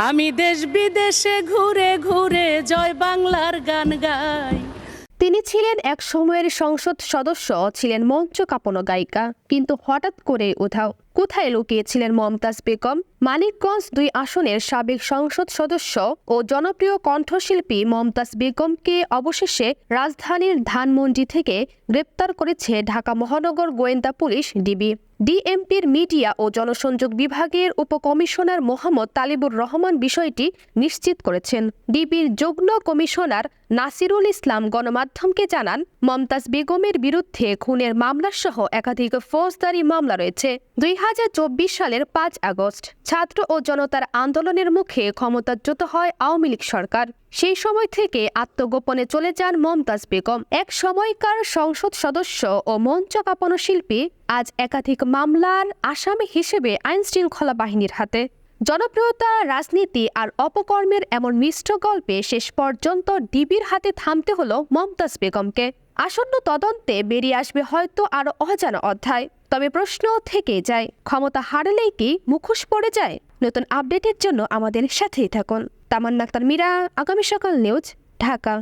আমি দেশ বিদেশে ঘুরে ঘুরে জয় বাংলার গান গাই। তিনি ছিলেন এক সময়ের সংসদ সদস্য, ছিলেন মঞ্চ কাঁপানো গায়িকা, কিন্তু হঠাৎ করে উধাও। কোথায় লুকিয়েছিলেন মমতাজ বেগম? মানিকগঞ্জ ২ আসনের সাবেক সংসদ সদস্য ও জনপ্রিয় কণ্ঠশিল্পী মমতাজ বেগমকে অবশেষে রাজধানীর ধানমন্ডি থেকে গ্রেপ্তার করেছে ঢাকা মহানগর গোয়েন্দা পুলিশ ডিবি। ডিএমপির মিডিয়া ও জনসংযোগ বিভাগের উপকমিশনার মোহাম্মদ তালিবুর রহমান বিষয়টি নিশ্চিত করেছেন। ডিবির যুগ্ম কমিশনার নাসিরুল ইসলাম গণমাধ্যমকে জানান, মমতাজ বেগমের বিরুদ্ধে খুনের মামলাসহ একাধিক ফৌজদারি মামলা রয়েছে। ২০২৪ সালের ৫ আগস্ট ছাত্র ও জনতার আন্দোলনের মুখে ক্ষমতাচ্যুত হয় আওয়ামী লীগ সরকার। সেই সময় থেকে আত্মগোপনে চলে যান মমতাজ বেগম। এক সময়কার সংসদ সদস্য ও মঞ্চ কাঁপানো শিল্পী আজ একাধিক মামলার আসামি হিসেবে আইনশৃঙ্খলা বাহিনীর হাতে। জনপ্রিয়তা, রাজনীতি আর অপকর্মের এমন মিশ্র গল্পে শেষ পর্যন্ত ডিবির হাতে থামতে হলো মমতাজ বেগমকে। আসন্ন তদন্তে বেরিয়ে আসবে হয়তো আরো অজানা অধ্যায়। তবে প্রশ্ন থেকে যায়, ক্ষমতা হারালেই কি মুখোশ পড়ে যায়? নতুন আপডেটের জন্য আমাদের সাথেই থাকুন। তামান্না আক্তার মীরা, আগামী সকাল নিউজ, ঢাকা।